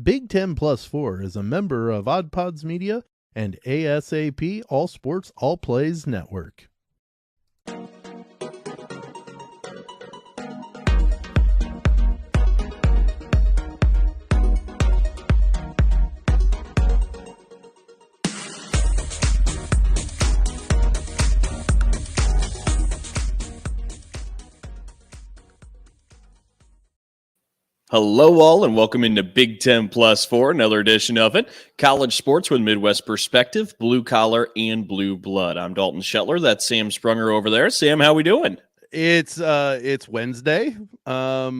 Big Ten Plus 4 is a member of Odd Pods Media and ASAP All Sports All Plays Network. Hello all and welcome into Big Ten Plus 4, another edition of it. College sports with Midwest perspective, blue collar and blue blood. I'm Dalton Shetler. That's Sam Sprunger over there. Sam, how we doing? It's Wednesday. Yeah.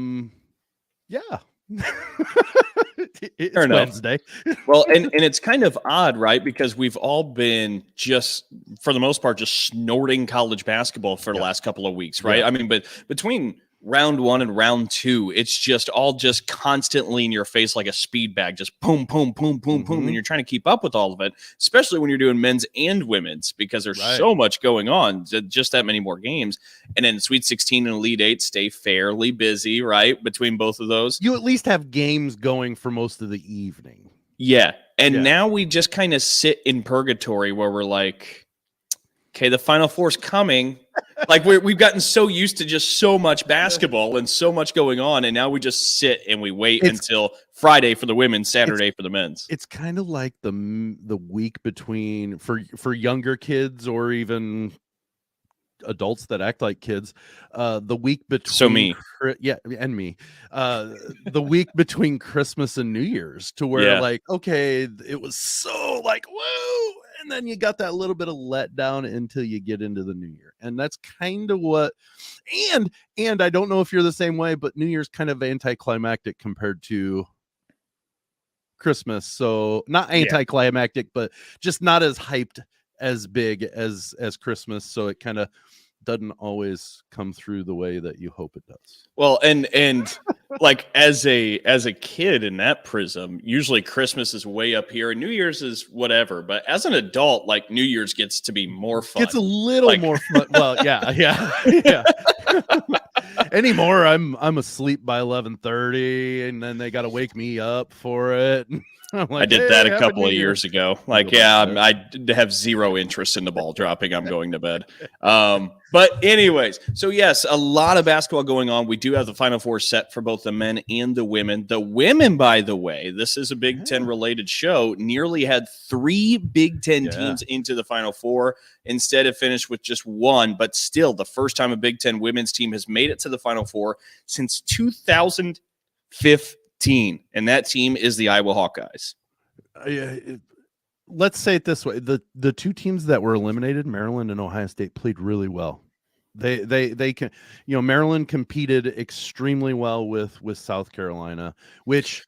It's Wednesday. Well, and it's kind of odd, right? Because we've all been just, for the most part, just snorting college basketball for the last couple of weeks, right? Yeah. I mean, but between round one and round two, it's just all just constantly in your face like a speed bag, just boom, boom, boom, boom, boom. And you're trying to keep up with all of it, especially when you're doing men's and women's, because there's so much going on, just that many more games. And then Sweet 16 and Elite 8 stay fairly busy, right? Between both of those. You at least have games going for most of the evening. Yeah. And now we just kind of sit in purgatory where we're like, okay, the Final Four's coming. Like we've gotten so used to just so much basketball and so much going on, and now we just sit and we wait until Friday for the women, Saturday for the men's. It's kind of like the week between for younger kids or even adults that act like kids. The week between me, and me. The week between Christmas and New Year's, to where like, okay, it was so like whoa. And then you got that little bit of letdown until you get into the new year. And that's kind of what, and I don't know if you're the same way, but New Year's kind of anticlimactic compared to Christmas. So not anticlimactic, but just not as hyped, as big as Christmas. So it kind of doesn't always come through the way that you hope it does. Well, and like as a kid in that prism, usually Christmas is way up here and New Year's is whatever. But as an adult, like New Year's gets to be more fun. It's a little more fun. Well, yeah. Anymore, I'm asleep by 11:30, and then they got to wake me up for it. Like, I did that a couple of years ago. Like, I have zero interest in the ball dropping. I'm going to bed. But anyways, so yes, a lot of basketball going on. We do have the Final Four set for both the men and the women. The women, by the way, this is a Big Ten related show, nearly had 3 Big Ten teams into the Final Four. Instead of finished with just one, but still the first time a Big Ten women's team has made it to the Final Four since 2015. And that team is the Iowa Hawkeyes. Let's say it this way. The two teams that were eliminated, Maryland and Ohio State, played really well. They can, Maryland competed extremely well with South Carolina, which,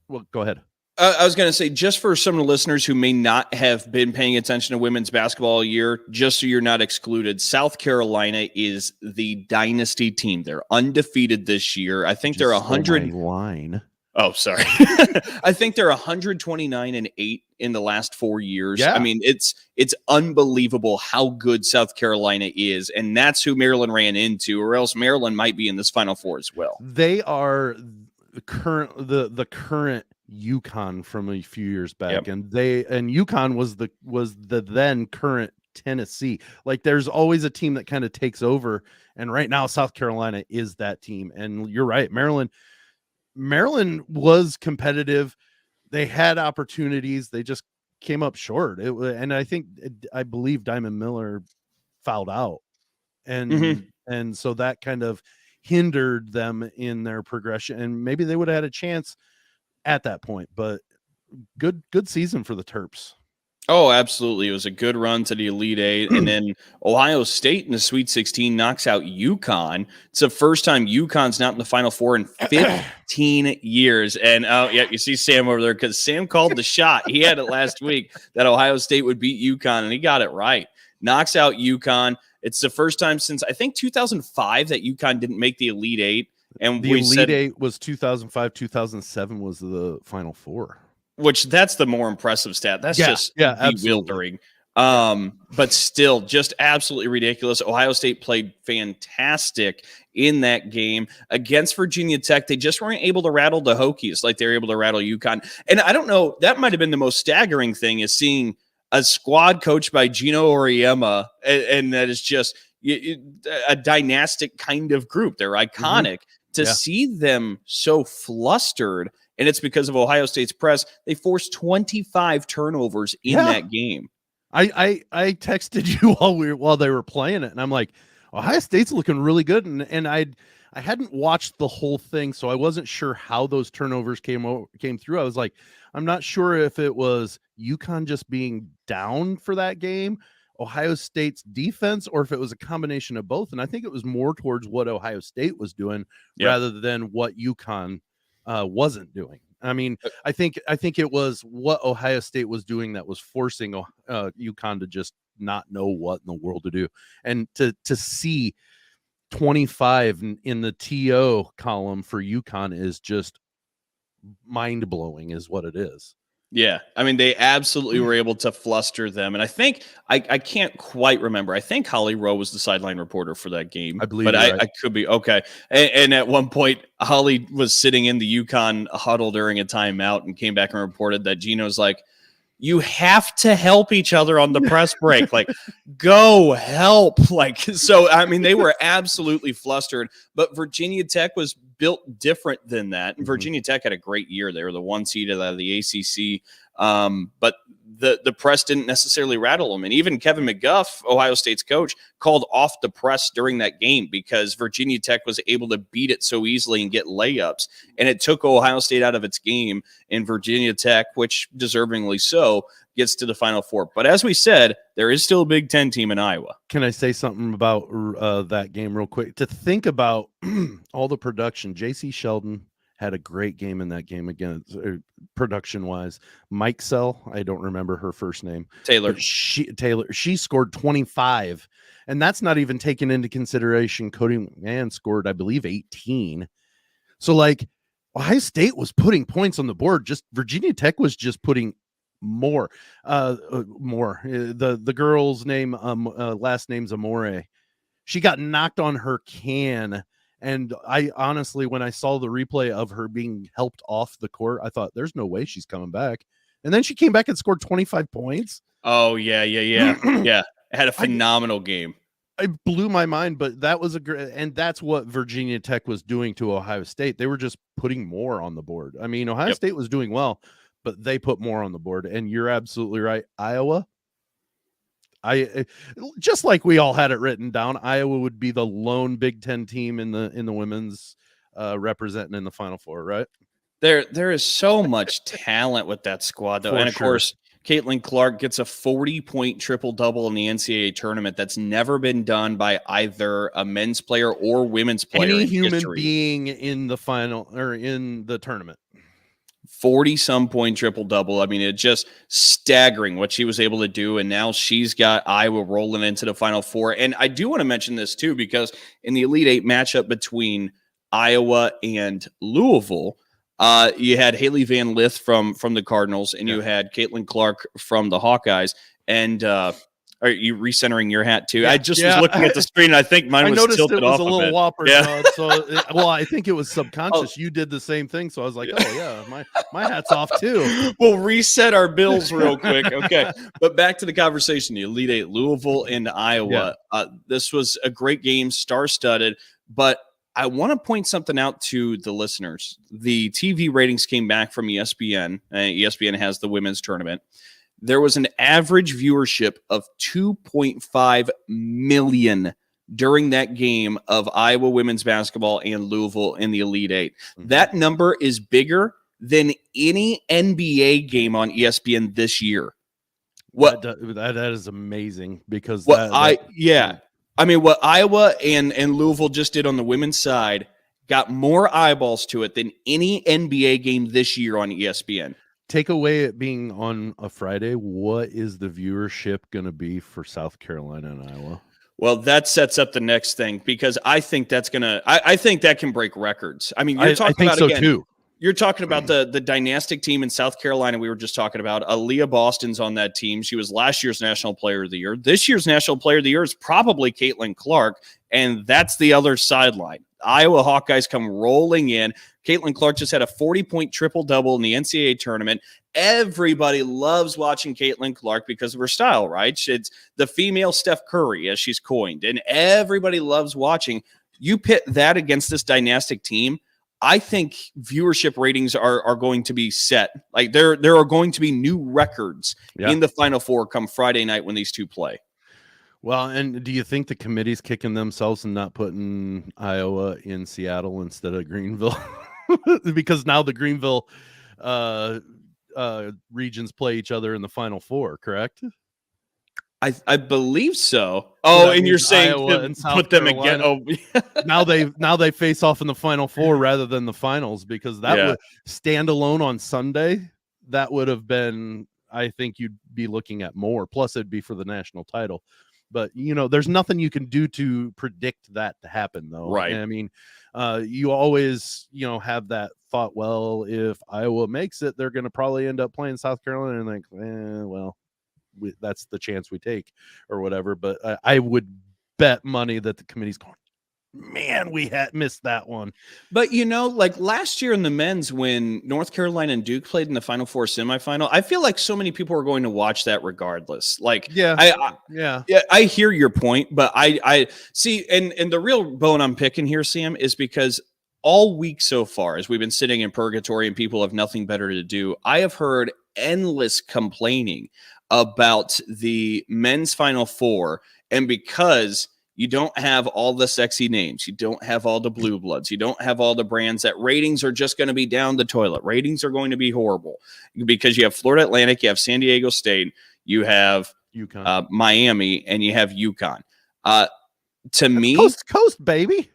well, go ahead. I was going to say, just for some of the listeners who may not have been paying attention to women's basketball all year, just so you're not excluded, South Carolina is the dynasty team. They're undefeated this year. I think they're 100. Oh, sorry. I think they're 129-8 in the last 4 years. Yeah. I mean, it's unbelievable how good South Carolina is, and that's who Maryland ran into, or else Maryland might be in this Final Four as well. They are the current UConn from a few years back, and UConn was the then current Tennessee. Like, there's always a team that kind of takes over, and right now South Carolina is that team. And you're right, Maryland was competitive. They had opportunities. They just came up short. And I believe Diamond Miller fouled out, and so that kind of hindered them in their progression. And maybe they would have had a chance at that point. But good season for the Terps. Oh, absolutely. It was a good run to the Elite 8. And then Ohio State in the Sweet 16 knocks out UConn. It's the first time UConn's not in the Final Four in 15 years. And you see Sam over there, because Sam called the shot. He had it last week that Ohio State would beat UConn, and he got it right. Knocks out UConn. It's the first time since, I think, 2005 that UConn didn't make the Elite 8. And the Elite 8 was 2005, 2007 was the Final Four. Which that's the more impressive stat. That's just bewildering. But still just absolutely ridiculous. Ohio State played fantastic in that game against Virginia Tech. They just weren't able to rattle the Hokies like they were able to rattle UConn. And I don't know, that might have been the most staggering thing, is seeing a squad coached by Gino Auriemma, and that is just a dynastic kind of group. They're iconic. To see them so flustered, and it's because of Ohio State's press. They forced 25 turnovers in that game. I texted you while they were playing it, and I'm like, Ohio State's looking really good, and I hadn't watched the whole thing, so I wasn't sure how those turnovers came through. I was like, I'm not sure if it was UConn just being down for that game, Ohio State's defense, or if it was a combination of both. And I think it was more towards what Ohio State was doing rather than what UConn wasn't doing. I mean, I think it was what Ohio State was doing that was forcing UConn to just not know what in the world to do. And to see 25 in the TO column for UConn is just mind-blowing, is what it is. Yeah, I mean, they absolutely were able to fluster them. And I think, I can't quite remember. I think Holly Rowe was the sideline reporter for that game. I believe, but I could be. Okay. And at one point, Holly was sitting in the UConn huddle during a timeout and came back and reported that Gino's like, you have to help each other on the press break. Like, go help. Like, so, I mean, they were absolutely flustered, but Virginia Tech was built different than that. And Virginia Tech had a great year. They were the 1 seed out of the ACC. But the press didn't necessarily rattle them. And even Kevin McGuff, Ohio State's coach, called off the press during that game because Virginia Tech was able to beat it so easily and get layups. And it took Ohio State out of its game, and Virginia Tech, which deservingly so, gets to the Final Four. But as we said, there is still a Big Ten team in Iowa. Can I say something about that game real quick? To think about all the production, J.C. Sheldon had a great game in that game again, production-wise. Mike Sell, I don't remember her first name. Taylor, she scored 25, and that's not even taken into consideration. Cody McMahon scored, I believe, 18. So, like, Ohio State was putting points on the board. Just Virginia Tech was just putting more. The girl's name, last name's Amore. She got knocked on her can. And I honestly, when I saw the replay of her being helped off the court, I thought there's no way she's coming back. And then she came back and scored 25 points. Oh, yeah. Yeah. Had a phenomenal game. It blew my mind, but that was and that's what Virginia Tech was doing to Ohio State. They were just putting more on the board. I mean, Ohio State was doing well, but they put more on the board. And you're absolutely right. Iowa, just like we all had it written down, Iowa would be the lone Big Ten team in the women's representing in the Final Four, right? There is so much talent with that squad, though. Of course, Caitlin Clark gets a 40-point triple-double in the NCAA tournament. That's never been done by either a men's player or women's player. Any human being in the final or in the tournament. 40-some point triple-double. I mean, it's just staggering what she was able to do, and now she's got Iowa rolling into the Final Four. And I do want to mention this, too, because in the Elite Eight matchup between Iowa and Louisville, you had Haley Van Lith from the Cardinals, and you had Caitlin Clark from the Hawkeyes. And are you recentering your hat too? I just was looking at the screen. And I think mine was tilted off a little bit. Whopper. Well, I think it was subconscious. You did the same thing, so I was like, oh yeah, my hat's off too. We'll reset our bills real quick, okay? But back to the conversation. The Elite Eight, Louisville and Iowa. This was a great game, star-studded. But I want to point something out to the listeners. The TV ratings came back from ESPN. ESPN has the women's tournament. There was an average viewership of 2.5 million during that game of Iowa women's basketball and Louisville in the Elite Eight. Mm-hmm. That number is bigger than any NBA game on ESPN this year. That is amazing because I mean, what Iowa and Louisville just did on the women's side got more eyeballs to it than any NBA game this year on ESPN. Take away it being on a Friday, what is the viewership going to be for South Carolina and Iowa? Well, that sets up the next thing because I think that's going to – I think that can break records. I mean, you're talking about, so again, too. You're talking about the dynastic team in South Carolina we were just talking about. Aaliyah Boston's on that team. She was last year's National Player of the Year. This year's National Player of the Year is probably Caitlin Clark, and that's the other sideline. Iowa Hawkeyes come rolling in. Caitlin Clark just had a 40-point triple-double in the NCAA tournament. Everybody loves watching Caitlin Clark because of her style, right? It's the female Steph Curry, as she's coined, and everybody loves watching. You pit that against this dynastic team, I think viewership ratings are going to be set. Like there are going to be new records in the Final Four come Friday night when these two play. Well, and do you think the committee's kicking themselves and not putting Iowa in Seattle instead of Greenville? Because now the Greenville regions play each other in the Final Four, correct? I believe so. Oh, and you're saying Iowa and South put them Carolina. again. Oh, now they face off in the Final Four rather than the finals, because that would stand alone on Sunday. That would have been, I think you'd be looking at more. Plus, it'd be for the national title. But there's nothing you can do to predict that to happen, though. Right. And, I mean, you always have that thought. Well, if Iowa makes it, they're going to probably end up playing South Carolina, and like, well. That's the chance we take or whatever. But I would bet money that the committee's going, man, we had missed that one. But, like last year in the men's, when North Carolina and Duke played in the Final Four semifinal, I feel like so many people are going to watch that regardless. Like, I hear your point, but I see, and the real bone I'm picking here, Sam, is because all week so far, as we've been sitting in purgatory and people have nothing better to do, I have heard endless complaining about the men's Final Four. And because you don't have all the sexy names, you don't have all the blue bloods, you don't have all the brands, that ratings are just going to be down the toilet. Ratings are going to be horrible because you have Florida Atlantic, you have San Diego State, you have UConn, Miami, and you have UConn. To me, coast to coast, baby.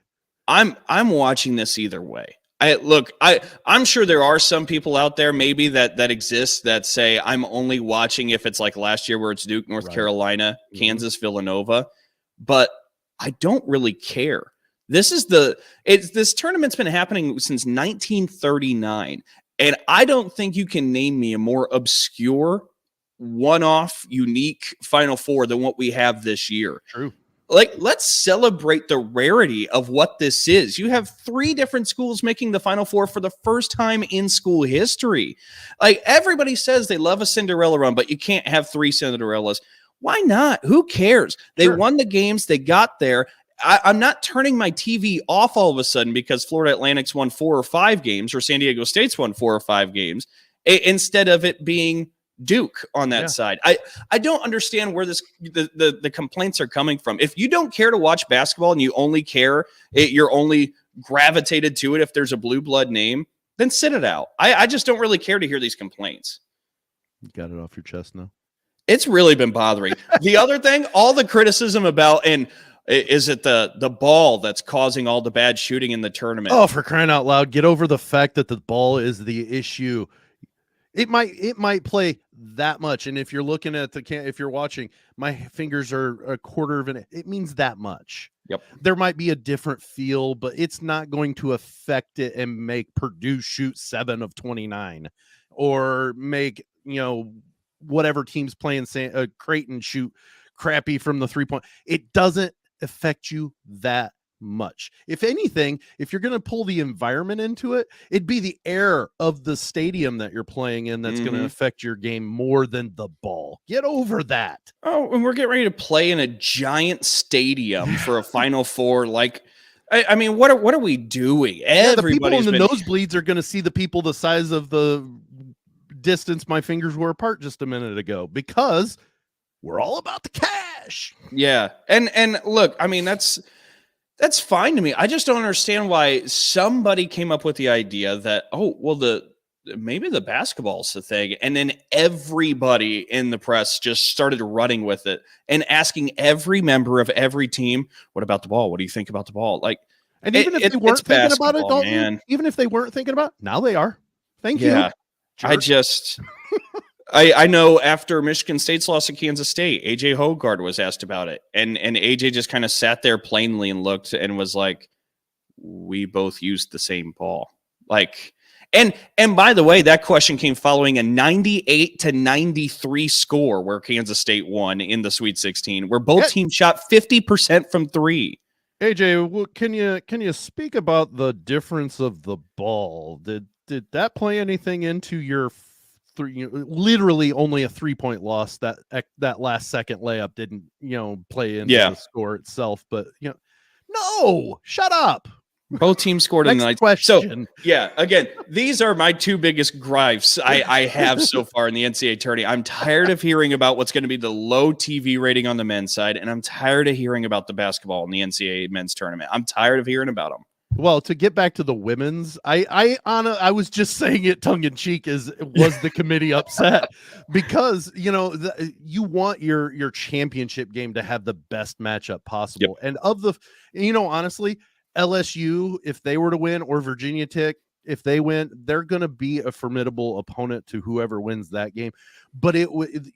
I'm watching this either way. I'm sure there are some people out there maybe that exist that say I'm only watching if it's like last year where it's Duke, North Carolina, Kansas, Villanova, but I don't really care. This tournament's been happening since 1939, and I don't think you can name me a more obscure, one-off, unique Final Four than what we have this year. True. Like, let's celebrate the rarity of what this is. You have 3 different schools making the Final Four for the first time in school history. Like, everybody says they love a Cinderella run, but you can't have 3 Cinderellas. Why not? Who cares? They won the games. They got there. I'm not turning my TV off all of a sudden because Florida Atlantic's won 4 or 5 games or San Diego State's won 4 or 5 games instead of it being Duke on that side. I don't understand where the complaints are coming from. If you don't care to watch basketball and you only care, you're only gravitated to it if there's a blue blood name, then sit it out. I just don't really care to hear these complaints. You got it off your chest now? It's really been bothering. The other thing, all the criticism about, and is it the ball that's causing all the bad shooting in the tournament? Oh, for crying out loud, get over the fact that the ball is the issue. It might play that much, and if you're looking at if you're watching, my fingers are a quarter of an. It means that much. Yep. There might be a different feel, but it's not going to affect it and make Purdue shoot 7 of 29, or make whatever team's playing Creighton shoot crappy from the 3-point. It doesn't affect you that much. If anything, if you're going to pull the environment into it, it'd be the air of the stadium that you're playing in that's going to affect your game more than the ball. Get over that. Oh, and we're getting ready to play in a giant stadium for a Final Four. Like, I mean, what are we doing? The people in the nosebleeds are going to see the people the size of the distance my fingers were apart just a minute ago, because we're all about the cash. Yeah. And look, I mean, that's fine to me. I just don't understand why somebody came up with the idea that, maybe the basketball's the thing. And then everybody in the press just started running with it and asking every member of every team, what about the ball? What do you think about the ball? Like, and even if they weren't thinking about it, Dalton, even if they weren't thinking about it, now they are. Thank you. Yeah. I know after Michigan State's loss to Kansas State, AJ Hogard was asked about it. And AJ just kind of sat there plainly and looked and was like, we both used the same ball. Like, And by the way, that question came following a 98-93 score where Kansas State won in the Sweet 16, where both teams shot 50% from three. AJ, can you speak about the difference of the ball? Did that play anything into your literally only a 3-point loss? That last second layup didn't play into the score itself, but no, shut up. Both teams scored in the night. Question. So, again, these are my two biggest gripes I have so far in the NCAA tourney. I'm tired of hearing about what's going to be the low TV rating on the men's side, and I'm tired of hearing about the basketball in the NCAA men's tournament. I'm tired of hearing about them. Well, to get back to the women's, I was just saying it tongue in cheek. Was the committee upset because you want your championship game to have the best matchup possible, and of the honestly. LSU, if they were to win, or Virginia Tech, if they win, they're going to be a formidable opponent to whoever wins that game. But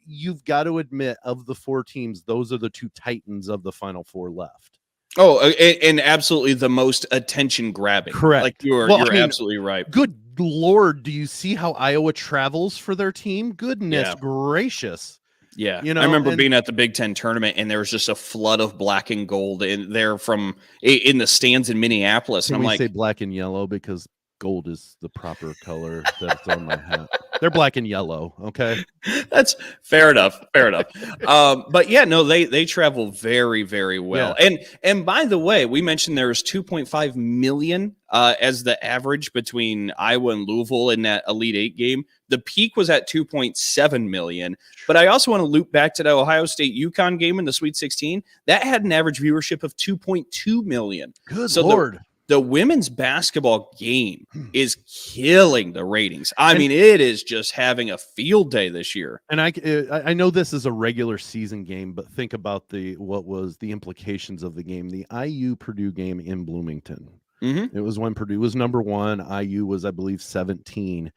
you've got to admit, of the four teams, those are the two titans of the Final Four left. Oh, and absolutely the most attention grabbing. Correct. Like you're absolutely right. Good Lord, do you see how Iowa travels for their team? Goodness gracious. Yeah, I remember being at the Big Ten tournament, and there was just a flood of black and gold in the stands in Minneapolis. And I'm like, say black and yellow because gold is the proper color that's on my hat. They're black and yellow. Okay, that's fair enough. But they travel very, very well. Yeah. And by the way, we mentioned there's 2.5 million as the average between Iowa and Louisville in that Elite Eight game. The peak was at 2.7 million. But I also want to loop back to the Ohio State UConn game in the Sweet 16. That had an average viewership of 2.2 million. Good Lord. The women's basketball game is killing the ratings. I mean, it is just having a field day this year. And I know this is a regular season game, but think about what was the implications of the game. The IU Purdue game in Bloomington. Mm-hmm. It was when Purdue was number 1. IU was, I believe, 17.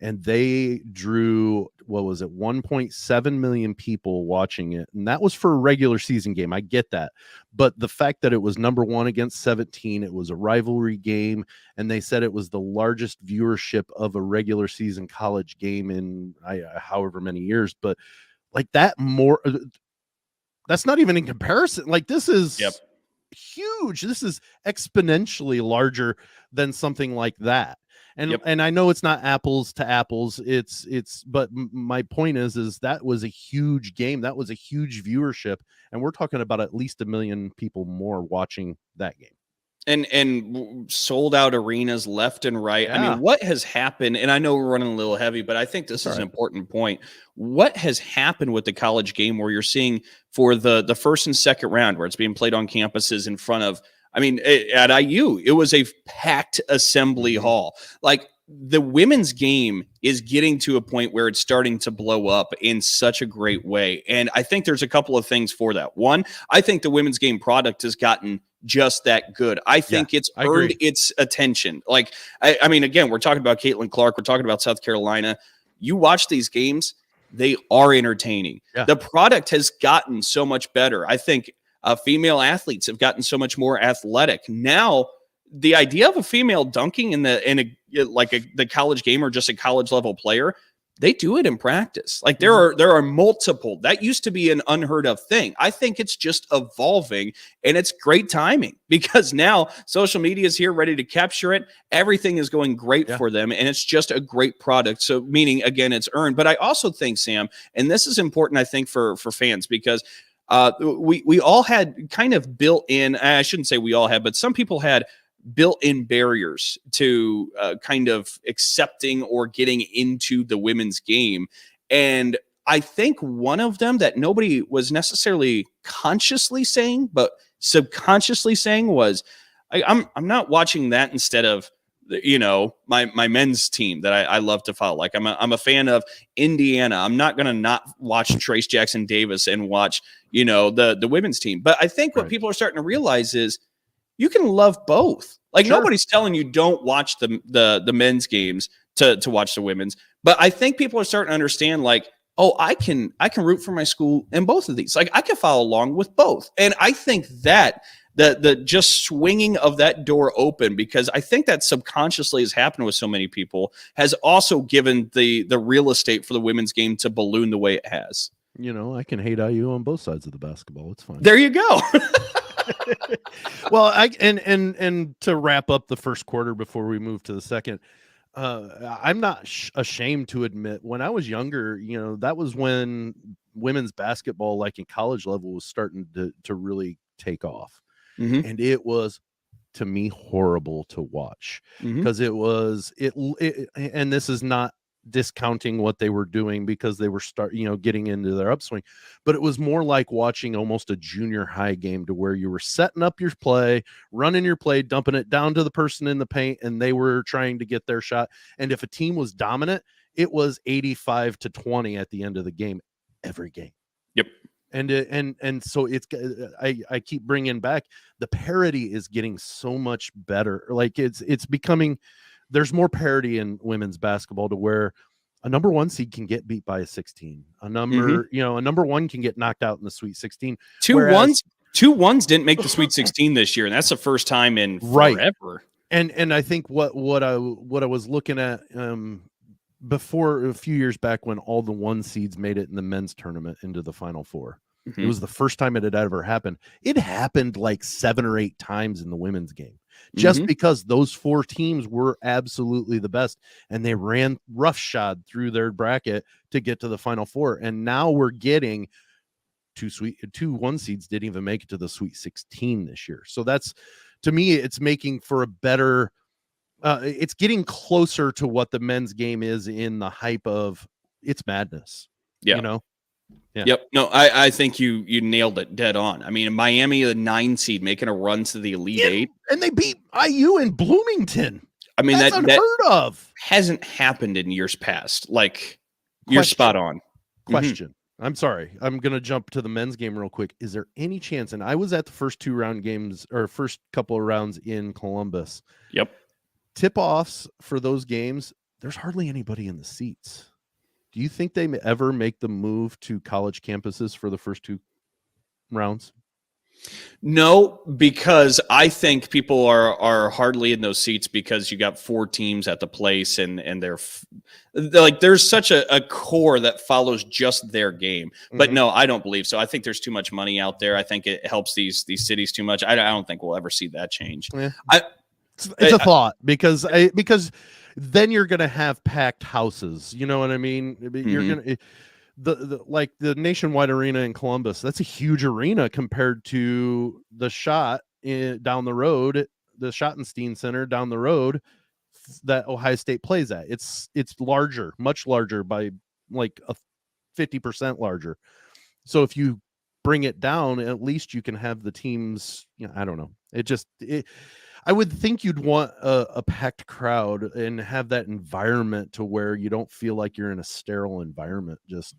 And they drew, 1.7 million people watching it. And that was for a regular season game. I get that. But the fact that it was number 1 against 17, it was a rivalry game. And they said it was the largest viewership of a regular season college game in however many years. But like that's not even in comparison. Like this is huge. This is exponentially larger than something like that. And I know it's not apples to apples. But my point is that was a huge game. That was a huge viewership. And we're talking about at least 1 million people more watching that game. And sold out arenas left and right. Yeah. I mean, what has happened? And I know we're running a little heavy, but I think this is an important point. What has happened with the college game where you're seeing for the first and second round where it's being played on campuses in front of, I mean, at IU, it was a packed assembly hall. Like the women's game is getting to a point where it's starting to blow up in such a great way. And I think there's a couple of things for that. One, I think the women's game product has gotten just that good. I think it's earned its attention. Like, I mean, again, we're talking about Caitlin Clark. We're talking about South Carolina. You watch these games, they are entertaining. Yeah. The product has gotten so much better. I think female athletes have gotten so much more athletic. Now, the idea of a female dunking in the college game or just a college level player, they do it in practice. Like there are multiple. That used to be an unheard of thing. I think it's just evolving, and it's great timing because now social media is here ready to capture it. Everything is going great for them, and it's just a great product. So meaning, again, it's earned. But I also think, Sam, and this is important, I think, for fans because we all had kind of built in, I shouldn't say we all had, but some people had built-in barriers to kind of accepting or getting into the women's game. And I think one of them that nobody was necessarily consciously saying, but subconsciously saying was, I'm not watching that instead of, my men's team that I love to follow. Like I'm a fan of Indiana. I'm not going to not watch Trace Jackson Davis and watch, the women's team. But I think what people are starting to realize is you can love both. Like nobody's telling you don't watch the men's games to watch the women's. But I think people are starting to understand like, oh, I can root for my school in both of these. Like I can follow along with both. And I think that the just swinging of that door open, because I think that subconsciously has happened with so many people, has also given the real estate for the women's game to balloon the way it has. You know, I can hate IU on both sides of the basketball. It's fine. There you go. Well, and to wrap up the first quarter before we move to the second, I'm not ashamed to admit, when I was younger, you know, that was when women's basketball, like in college level, was starting to really take off. Mm-hmm. And it was, to me, horrible to watch, because and this is not discounting what they were doing, because they were getting into their upswing, but it was more like watching almost a junior high game, to where you were setting up your play, running your play, dumping it down to the person in the paint, and they were trying to get their shot. And if a team was dominant, it was 85-20 at the end of the game, every game. Yep. And so it's, I keep bringing back, the parity is getting so much better. Like it's becoming, there's more parity in women's basketball, to where a number 1 seed can get beat by a 16. A number, a number 1 can get knocked out in the Sweet 16. Two ones didn't make the Sweet 16 this year, and that's the first time in forever. And I think what I was looking at before, a few years back, when all the 1 seeds made it in the men's tournament into the Final Four. Mm-hmm. It was the first time it had ever happened. It happened like 7 or 8 times in the women's game, just because those 4 teams were absolutely the best, and they ran roughshod through their bracket to get to the Final Four. And now we're getting 2 1 seeds didn't even make it to the Sweet 16 this year. So that's, to me, it's making for a better, it's getting closer to what the men's game is, in the hype of it's madness. Yeah. You know? Yeah. Yep. No, I think you nailed it dead on. I mean, Miami, the 9 seed, making a run to the Elite 8. And they beat IU in Bloomington. I mean, that's unheard of. Hasn't happened in years past. Like, you're spot on. Question. I'm sorry. I'm going to jump to the men's game real quick. Is there any chance, and I was at the first 2 round games, or first couple of rounds in Columbus. Yep. Tip-offs for those games, there's hardly anybody in the seats. Do you think they ever make the move to college campuses for the first 2 rounds? No, because I think people are hardly in those seats, because you got 4 teams at the place, and they're like, there's such a core that follows just their game. But no, I don't believe so. I think there's too much money out there. I think it helps these cities too much. I don't think we'll ever see that change. Yeah. It's a thought, because then you're going to have packed houses. You know what I mean? You're going to, like the Nationwide Arena in Columbus, that's a huge arena compared to the Schott down the road, the Schottenstein Center down the road that Ohio State plays at. It's larger, much larger, by like 50% larger. So if you bring it down, at least you can have the teams, I don't know. I would think you'd want a packed crowd and have that environment to where you don't feel like you're in a sterile environment, just,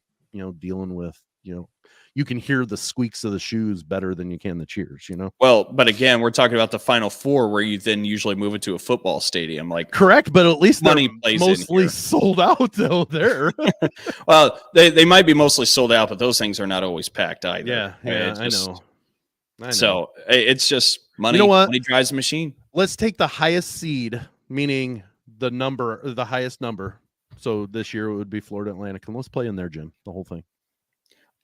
dealing with, you can hear the squeaks of the shoes better than you can the cheers, Well, but again, we're talking about the Final Four, where you then usually move it to a football stadium. Like, correct, but at least money they're mostly sold out though there. Well, they might be mostly sold out, but those things are not always packed either. Yeah, I know. So it's just money. You know what? Money drives the machine. Let's take the highest seed, meaning the highest number. So this year it would be Florida Atlantic, and let's play in there, Jim, the whole thing.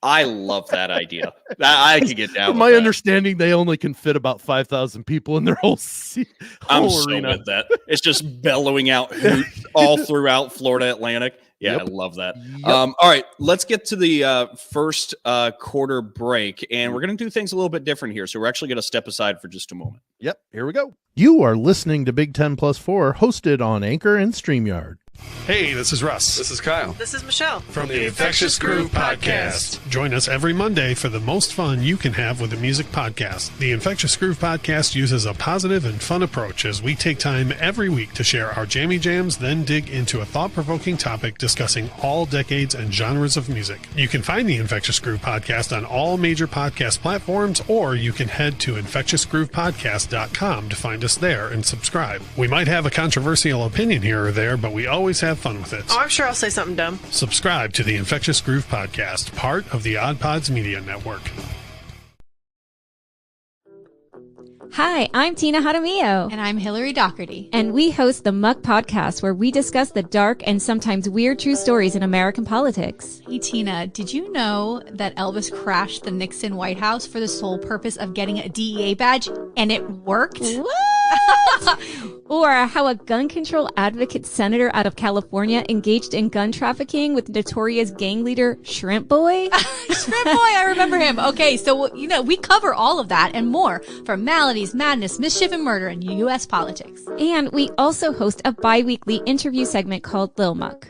I love that idea. I could get down. From my understanding, they only can fit about 5,000 people in their whole I'm arena. So with that. It's just bellowing out all throughout Florida Atlantic. Yeah, I love that. Yep. All right, let's get to the first quarter break, and we're going to do things a little bit different here. So we're actually going to step aside for just a moment. Yep, here we go. You are listening to Big 10 Plus 4, hosted on Anchor and StreamYard. Hey, this is Russ. This is Kyle. This is Michelle. From the Infectious Groove Podcast. Join us every Monday for the most fun you can have with a music podcast. The Infectious Groove Podcast uses a positive and fun approach as we take time every week to share our jammy jams, then dig into a thought-provoking topic discussing all decades and genres of music. You can find the Infectious Groove Podcast on all major podcast platforms, or you can head to infectiousgroovepodcast.com to find us there and subscribe. We might have a controversial opinion here or there, but we always have fun with it. Oh, I'm sure I'll say something dumb. Subscribe to the Infectious Groove Podcast, part of the Odd Pods Media Network. Hi, I'm Tina Jaramillo. And I'm Hillary Doherty. And we host the Muck Podcast, where we discuss the dark and sometimes weird true stories in American politics. Hey, Tina, did you know that Elvis crashed the Nixon White House for the sole purpose of getting a DEA badge, and it worked? What? Or how a gun control advocate senator out of California engaged in gun trafficking with notorious gang leader Shrimp Boy? Shrimp Boy, I remember him. Okay, so, we cover all of that and more from maladies, madness, mischief, and murder in U.S. politics. And we also host a bi-weekly interview segment called Lil Muck.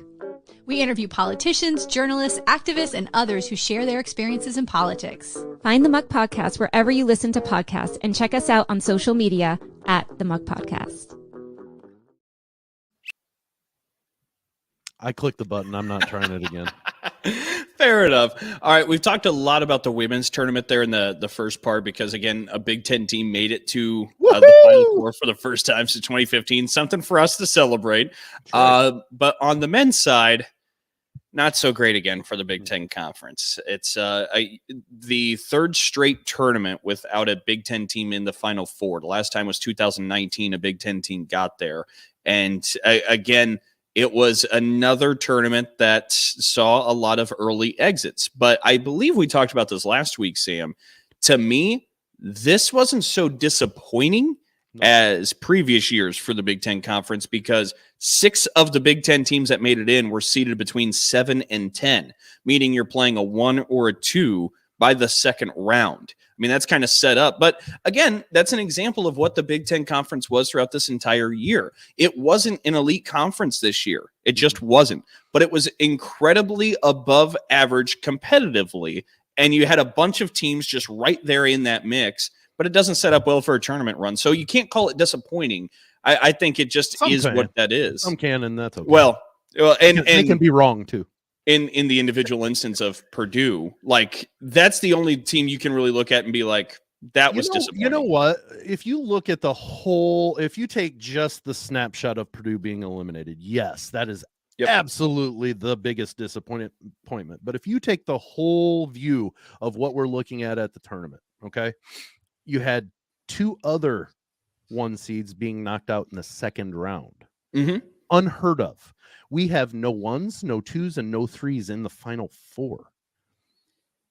We interview politicians, journalists, activists, and others who share their experiences in politics. Find the Muck Podcast wherever you listen to podcasts, and check us out on social media at the Muck Podcast. I clicked the button. I'm not trying it again. Fair enough. All right. We've talked a lot about the women's tournament there in the first part because, again, a Big Ten team made it to the Final Four for the first time since 2015. Something for us to celebrate. But on the men's side, not so great again for the Big Ten Conference. It's the third straight tournament without a Big Ten team in the Final Four. The last time was 2019. A Big Ten team got there. And again, it was another tournament that saw a lot of early exits. But I believe we talked about this last week, Sam. To me, this wasn't so disappointing as previous years for the Big Ten Conference because 6 of the Big Ten teams that made it in were seeded between 7 and 10, meaning you're playing a 1 or a 2 by the second round. I mean, that's kind of set up. But again, that's an example of what the Big Ten Conference was throughout this entire year. It wasn't an elite conference this year. It just wasn't. But it was incredibly above average competitively. And you had a bunch of teams just right there in that mix. But it doesn't set up well for a tournament run. So you can't call it disappointing. I think it just is what that is. Some can, and that's okay. Well, and they can be wrong too. In the individual instance of Purdue, like that's the only team you can really look at and be like, that was disappointing. You know what? If you look at the whole, if you take just the snapshot of Purdue being eliminated, yes, that is absolutely the biggest disappointment. But if you take the whole view of what we're looking at the tournament, okay, you had 2 other 1 seeds being knocked out in the second round. Mm-hmm. Unheard of. We have no 1s, no 2s, and no 3s in the Final Four.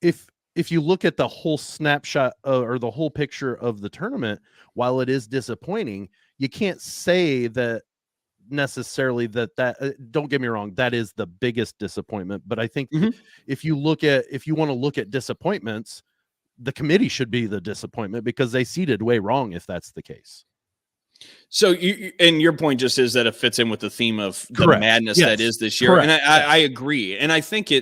If you look at the whole snapshot or the whole picture of the tournament, while it is disappointing, you can't say that necessarily that don't get me wrong, that is the biggest disappointment. But I think if you want to look at disappointments, the committee should be the disappointment because they seeded way wrong if that's the case. So, and your point just is that it fits in with the theme of the madness that is this year. Correct. And I agree. And I think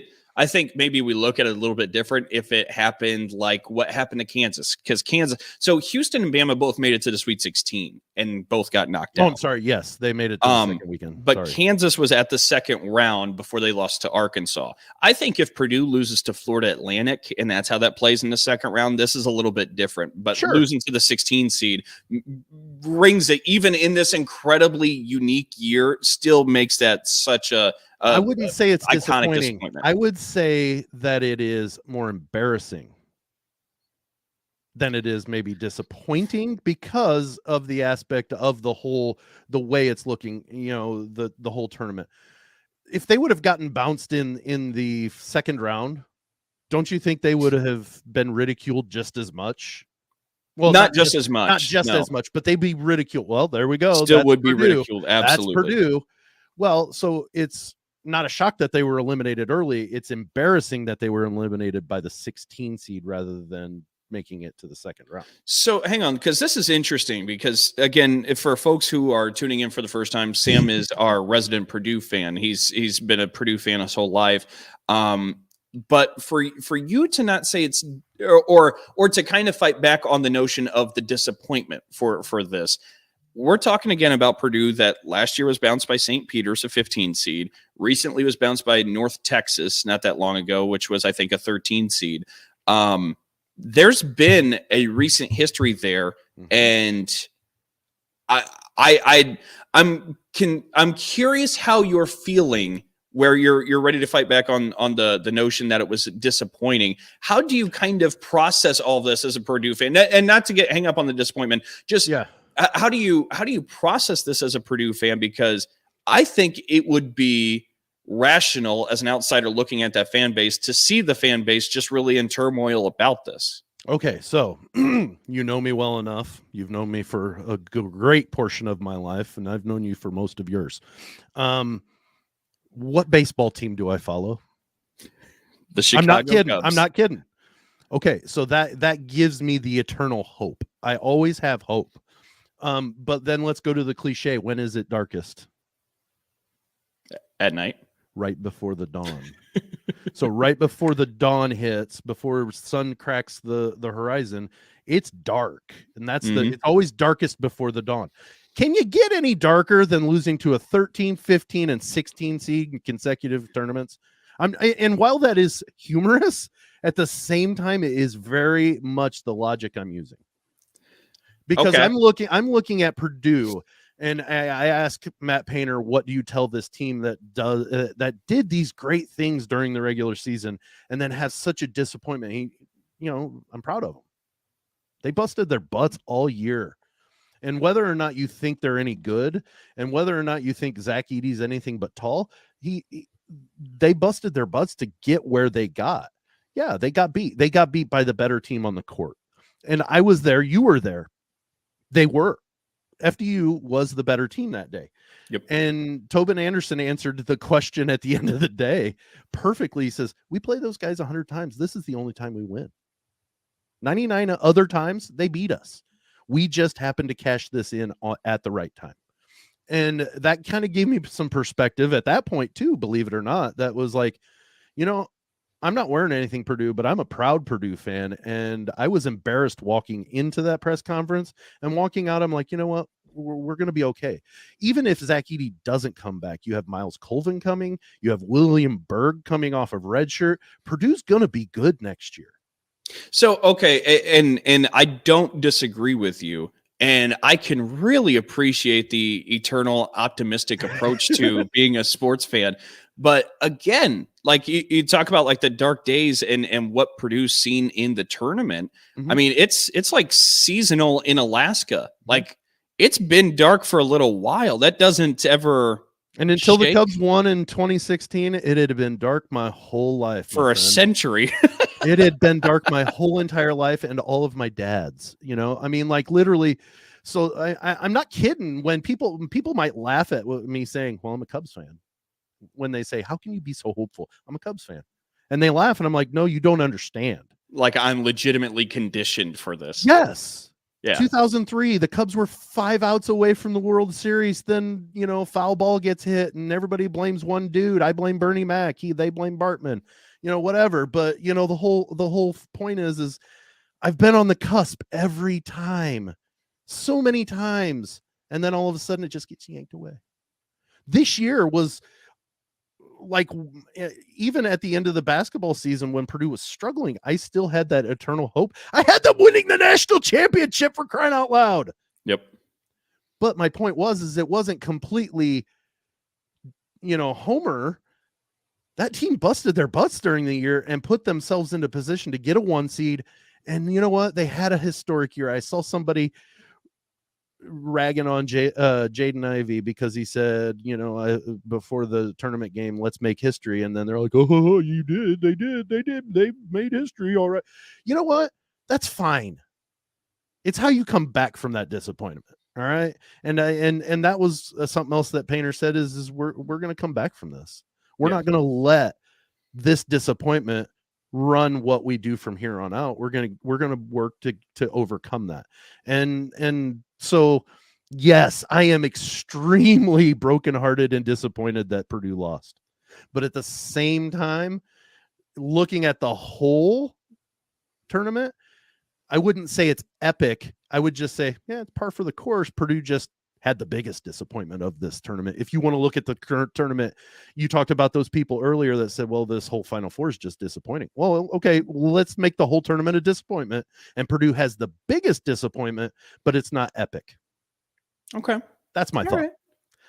maybe we look at it a little bit different if it happened like what happened to Kansas. Because so Houston and Bama both made it to the Sweet 16 and both got knocked out. Oh, I'm sorry. Yes, they made it to the second weekend. But Kansas was at the second round before they lost to Arkansas. I think if Purdue loses to Florida Atlantic, and that's how that plays in the second round, this is a little bit different. But losing to the 16 seed brings it, even in this incredibly unique year, still makes that such a I wouldn't say it's disappointing. I would say that it is more embarrassing than it is maybe disappointing because of the aspect of the way it's looking, the whole tournament. If they would have gotten bounced in the second round, don't you think they would have been ridiculed just as much? Well, not just as much, as much, but they'd be ridiculed. Well, there we go. Still would be ridiculed. Absolutely. That's Purdue. Well, so it's not a shock that they were eliminated early. It's embarrassing that they were eliminated by the 16 seed rather than making it to the second round. So hang on, because this is interesting because, again, if for folks who are tuning in for the first time, Sam is our resident Purdue fan. He's been a Purdue fan his whole life. But for you to not say it's or to kind of fight back on the notion of the disappointment for this, we're talking again about Purdue that last year was bounced by St. Peter's, a 15 seed. Recently was bounced by North Texas not that long ago, which was, I think, a 13 seed. There's been a recent history there, and I'm curious how you're feeling where you're ready to fight back on the notion that it was disappointing. How do you kind of process all of this as a Purdue fan? And not to hang up on the disappointment, just how do you process this as a Purdue fan? Because I think it would be rational as an outsider looking at that fan base to see the fan base just really in turmoil about this. Okay, so you know me well enough. You've known me for a great portion of my life, and I've known you for most of yours. What baseball team do I follow? The Chicago I'm not kidding. Cubs. I'm not kidding. Okay, so that gives me the eternal hope. I always have hope. But then let's go to the cliche. When is it darkest? At night. Right before the dawn. So right before the dawn hits, before sun cracks the horizon, it's dark. And that's it's always darkest before the dawn. Can you get any darker than losing to a 13, 15, and 16 seed in consecutive tournaments? And while that is humorous, at the same time, it is very much the logic I'm using. Because I'm looking at Purdue, and I asked Matt Painter, what do you tell this team that did these great things during the regular season and then has such a disappointment? I'm proud of them. They busted their butts all year. And whether or not you think they're any good, and whether or not you think Zach Edey's anything but tall, they busted their butts to get where they got. Yeah, they got beat. They got beat by the better team on the court. And I was there. You were there. They were. FDU was the better team that day. Yep. And Tobin Anderson answered the question at the end of the day perfectly. He says, we play those guys 100 times. This is the only time we win. 99 other times, they beat us. We just happened to cash this in at the right time. And that kind of gave me some perspective at that point too, believe it or not. That was like, I'm not wearing anything Purdue, but I'm a proud Purdue fan. And I was embarrassed walking into that press conference, and walking out, I'm like, you know what? We're going to be okay. Even if Zach Edey doesn't come back, you have Miles Colvin coming. You have William Berg coming off of redshirt. Purdue's going to be good next year. So, okay. And I don't disagree with you. And I can really appreciate the eternal optimistic approach to being a sports fan. But again, like you talk about like the dark days and what Purdue's seen in the tournament. I mean, it's like seasonal in Alaska. Like it's been dark for a little while. That doesn't ever. And until the Cubs won in 2016, it had been dark my whole life. For a century. It had been dark my whole entire life, and all of my dad's, I mean, like literally. So I'm not kidding when people might laugh at me saying, well, I'm a Cubs fan. When they say, how can you be so hopeful? I'm a Cubs fan. And they laugh, and I'm like, no, you don't understand. Like I'm legitimately conditioned for this. Yes. Yeah. 2003, the Cubs were 5 outs away from the World Series. Then, foul ball gets hit and everybody blames one dude. I blame Bernie Mac. They blame Bartman, whatever. But, the whole point is I've been on the cusp every time, so many times. And then all of a sudden it just gets yanked away. This year was like, even at the end of the basketball season when Purdue was struggling, I still had that eternal hope. I had them winning the national championship, for crying out loud. Yep. But my point was it wasn't completely, homer. That team busted their butts during the year and put themselves into position to get a 1 seed. And you know what? They had a historic year. I saw somebody ragging on Jaden Ivey because he said, before the tournament game, let's make history. And then they're like, oh, you did. They made history. All right. You know what? That's fine. It's how you come back from that disappointment. All right. And that was something else that Painter said is we're going to come back from this. We're not going to let this disappointment run what we do from here on out. We're going to work to overcome that. And so, yes, I am extremely brokenhearted and disappointed that Purdue lost. But at the same time, looking at the whole tournament, I wouldn't say it's epic. I would just say, yeah, it's par for the course. Purdue just had the biggest disappointment of this tournament. If you want to look at the current tournament, you talked about those people earlier that said, well, this whole Final Four is just disappointing. Well, okay, let's make the whole tournament a disappointment. And Purdue has the biggest disappointment, but it's not epic. Okay. That's my thought. Right.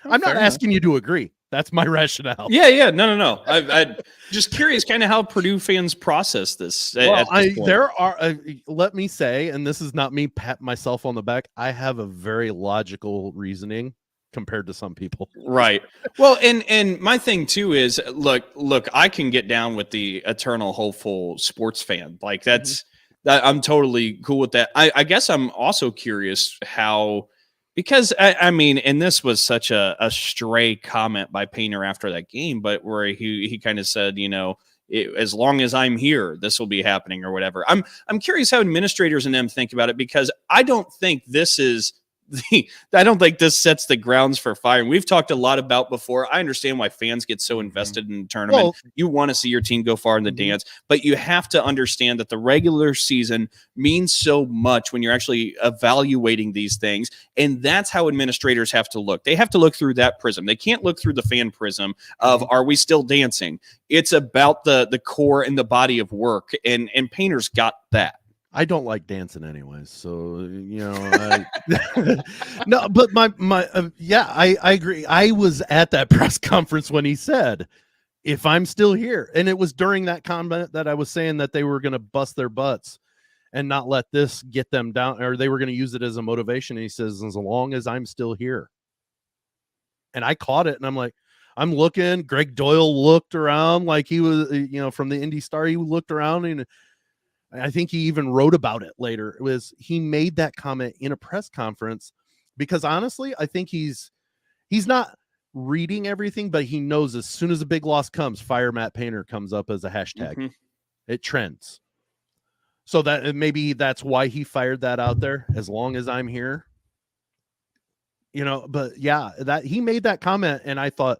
I'm not asking you to agree. That's my rationale. Yeah. No. I'm just curious kind of how Purdue fans process this. Well, there are, let me say, and this is not me pat myself on the back, I have a very logical reasoning compared to some people. Right. Well, and my thing too is look, I can get down with the eternal hopeful sports fan. Like that, I'm totally cool with that. I guess I'm also curious how, because I mean, and this was such a stray comment by Painter after that game, but where he kind of said, as long as I'm here, this will be happening or whatever. I'm curious how administrators and them think about it, because I don't think this is I don't think this sets the grounds for firing. We've talked a lot about before. I understand why fans get so invested in the tournament. Well, you want to see your team go far in the dance, but you have to understand that the regular season means so much when you're actually evaluating these things. And that's how administrators have to look. They have to look through that prism. They can't look through the fan prism of, are we still dancing? It's about the core and the body of work. And Painter's got that. I don't like dancing anyways, so no. But I agree. I was at that press conference when he said, "If I'm still here," and it was during that comment that I was saying that they were going to bust their butts and not let this get them down, or they were going to use it as a motivation. And he says, "As long as I'm still here," and I caught it, and I'm like, I'm looking. Greg Doyle looked around like he was, from the Indy Star. He looked around and. I think he even wrote about it later. He made that comment in a press conference because honestly, I think he's not reading everything, but he knows as soon as a big loss comes, fire Matt Painter comes up as a hashtag. It trends. So that maybe that's why he fired that out there. As long as I'm here, but yeah, that he made that comment. And I thought,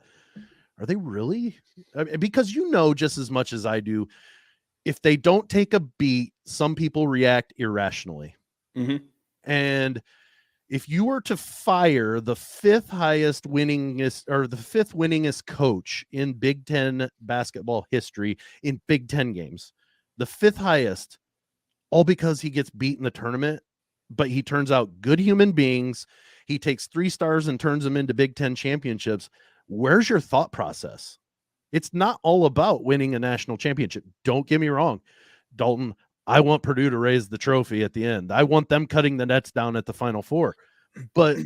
are they really? I mean, because just as much as I do, if they don't take a beat, some people react irrationally. And if you were to fire the fifth winningest coach in Big Ten basketball history in Big Ten games, the fifth highest, all because he gets beat in the tournament, but he turns out good human beings. He takes 3 stars and turns them into Big Ten championships. Where's your thought process? It's not all about winning a national championship. Don't get me wrong, Dalton. I want Purdue to raise the trophy at the end. I want them cutting the nets down at the Final Four. But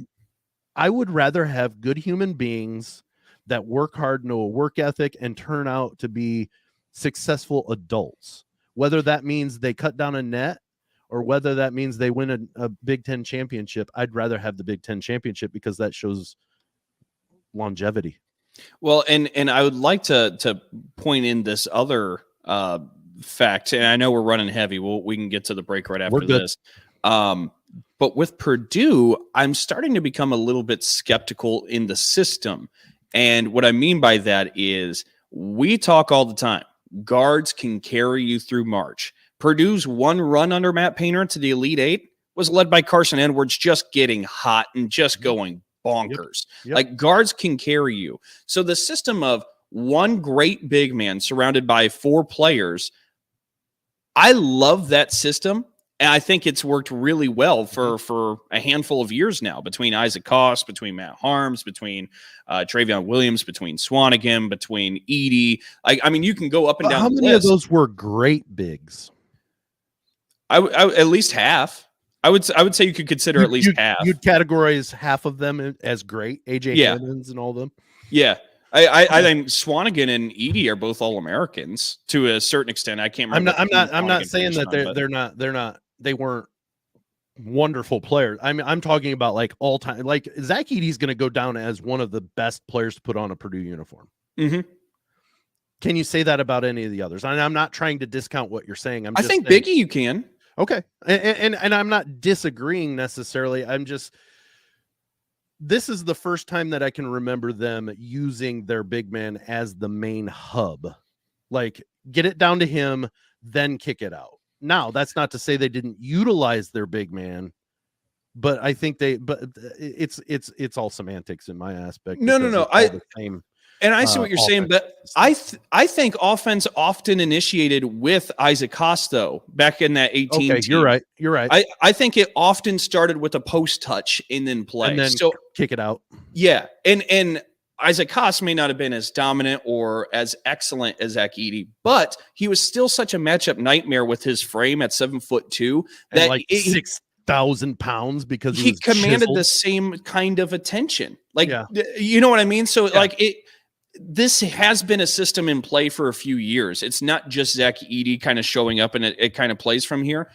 I would rather have good human beings that work hard, know a work ethic, and turn out to be successful adults. Whether that means they cut down a net or whether that means they win a Big Ten championship, I'd rather have the Big Ten championship because that shows longevity. Well, and I would like to point in this other fact, and I know we're running heavy. We can get to the break right after this. But with Purdue, I'm starting to become a little bit skeptical in the system. And what I mean by that is we talk all the time. Guards can carry you through March. Purdue's one run under Matt Painter to the Elite Eight was led by Carson Edwards just getting hot and just going bonkers. Yep. Like guards can carry you. So the system of one great big man surrounded by 4 players, I love that system. And I think it's worked really well for a handful of years now between Isaac Koss, between Matt Harms, between Travion Williams, between Swanigan, between Edey. I mean, you can go up and down. How many of those were great bigs? I at least half. I would say you could consider at least half. You'd categorize half of them as great. AJ Hammons and all of them. Yeah. I think Swanigan and Edey are both All-Americans to a certain extent. I can't remember. I'm not saying that they weren't wonderful players. I'm talking about like all time. Like Zach Edey's going to go down as one of the best players to put on a Purdue uniform. Can you say that about any of the others? I'm not trying to discount what you're saying. I think Biggie you can. Okay. And I'm not disagreeing necessarily. This is the first time that I can remember them using their big man as the main hub. Like get it down to him, then kick it out. Now, that's not to say they didn't utilize their big man, but I think it's all semantics in my aspect. No. I see what you're saying, but I think offense often initiated with Isaac Costo back in that 18 Okay, team. You're right. I think it often started with a post touch and then play. And then kick it out. Yeah. And Isaac Haas may not have been as dominant or as excellent as Zach Edey, but he was still such a matchup nightmare with his frame at 7'2" that and like 6,000 pounds because he was commanded chiseled. the same kind of attention. Like, Yeah. you know what I mean? So this has been a system in play for a few years. It's not just Zach Edey kind of showing up and it kind of plays from here,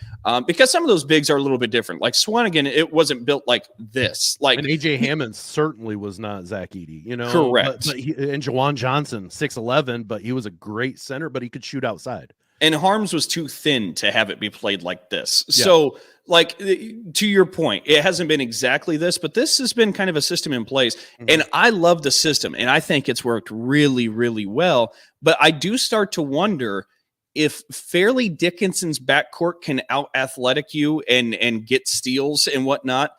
because some of those bigs are a little bit different. Like Swanigan, it wasn't built like this. Like and AJ Hammond certainly was not Zach Edey, Correct. But and Jawan Johnson, 6'11", but he was a great center, but he could shoot outside. And Harms was too thin to have it be played like this. Yeah. So, like, to your point, it hasn't been exactly this, but this has been kind of a system in place. Mm-hmm. And I love the system, and I think it's worked really, really well. But I do start to wonder if Fairleigh Dickinson's backcourt can out-athletic you and get steals and whatnot.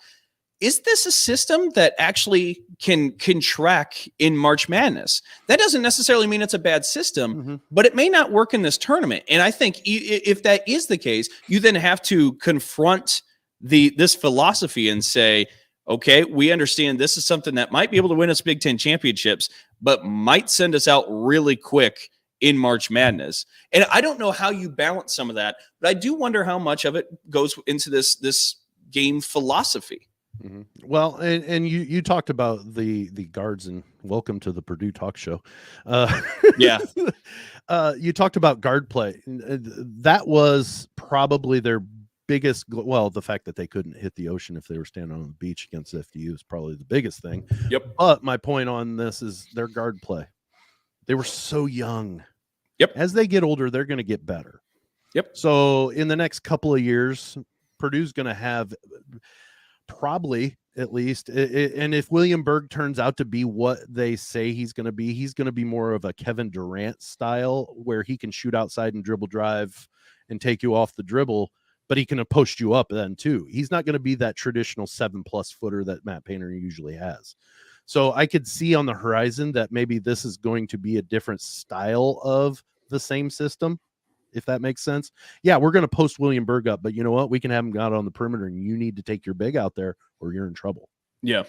Is this a system that actually can track in March Madness? That doesn't necessarily mean it's a bad system, but it may not work in this tournament. And I think if that is the case, you then have to confront this philosophy and say, okay, we understand this is something that might be able to win us Big Ten championships, but might send us out really quick in March Madness. And I don't know how you balance some of that, but I do wonder how much of it goes into this game philosophy. Mm-hmm. Well, and you talked about the guards, and welcome to the Purdue Talk Show. Yeah. You talked about guard play. That was probably their biggest. Well, the fact that they couldn't hit the ocean if they were standing on the beach against FDU is probably the biggest thing. Yep. But my point on this is their guard play. They were so young. Yep. As they get older, they're going to get better. Yep. So in the next couple of years, Purdue's going to have probably at least, and if William Berg turns out to be what they say he's going to be more of a Kevin Durant style where he can shoot outside and dribble drive and take you off the dribble, but he can post you up then too. He's not going to be that traditional 7+ footer that Matt Painter usually has. So I could see on the horizon that maybe this is going to be a different style of the same system, if that makes sense. Yeah, we're going to post William Berg up, but you know what? We can have him out on the perimeter, and you need to take your big out there or you're in trouble. Yeah.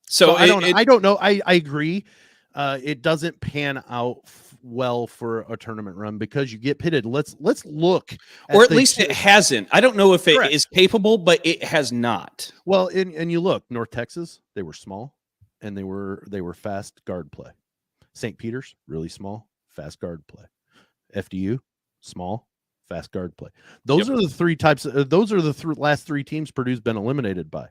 So I don't know. I agree. It doesn't pan out well for a tournament run because you get pitted. Let's look. Or at least it hasn't. I don't know if it Correct. is capable, but it has not. Well, and you look, North Texas, they were small and they were fast guard play. St. Peter's, really small, fast guard play. FDU, small, fast guard play. Those are the three types. Those are the last three teams Purdue's been eliminated by.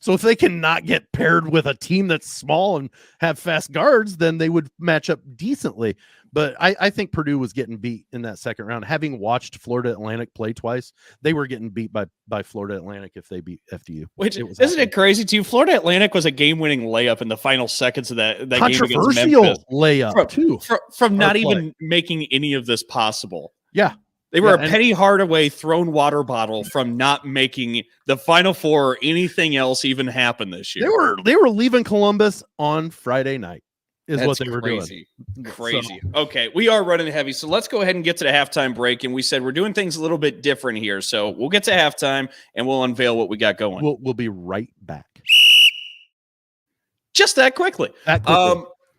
So if they cannot get paired with a team that's small and have fast guards, then they would match up decently. But I think Purdue was getting beat in that second round. Having watched Florida Atlantic play twice, they were getting beat by Florida Atlantic if they beat FDU. Which isn't it crazy too? Florida Atlantic was a game-winning layup in the final seconds of that game against Memphis. Controversial layup too. From not even making any of this possible. Yeah. They were a Penny Hardaway thrown water bottle from not making the Final Four or anything else even happen this year. They were leaving Columbus on Friday night. That's what they were doing. Crazy. So. Okay, we are running heavy, so let's go ahead and get to the halftime break. And we said we're doing things a little bit different here, so we'll get to halftime and we'll unveil what we got going. We'll be right back. Just that quickly.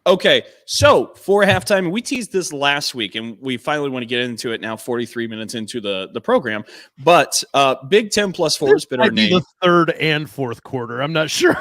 Okay, so for halftime, we teased this last week, and we finally want to get into it now, 43 minutes into the program. But Big 10 plus 4 has been our name. The third and fourth quarter. I'm not sure.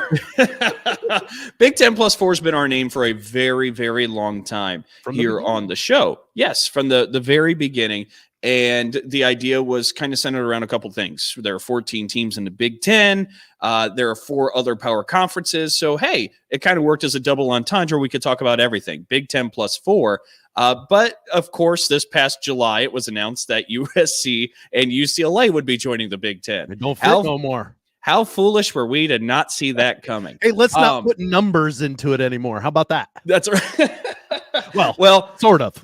Big 10 plus 4 has been our name for a very, very long time here on the show. Yes, from the very beginning. And the idea was kind of centered around a couple things. There are 14 teams in the Big 10. There are 4 other power conferences. So, hey, it kind of worked as a double entendre. We could talk about everything. Big 10 plus 4. But, of course, this past July, it was announced that USC and UCLA would be joining the Big 10. They don't fit no more. How foolish were we to not see that coming? Hey, let's not put numbers into it anymore. How about that? That's right. well, sort of.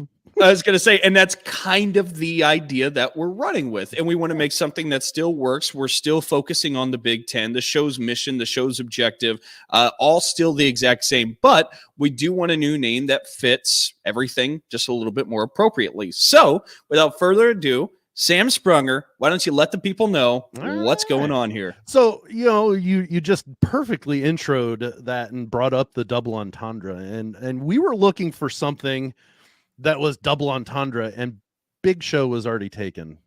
I was going to say, and that's kind of the idea that we're running with. And we want to make something that still works. We're still focusing on the Big 10, the show's mission, the show's objective, all still the exact same. But we do want a new name that fits everything just a little bit more appropriately. So without further ado, Sam Sprunger, why don't you let the people know what's going on here? So, you just perfectly introed that and brought up the double entendre, and we were looking for something that was double entendre, and Big Show was already taken.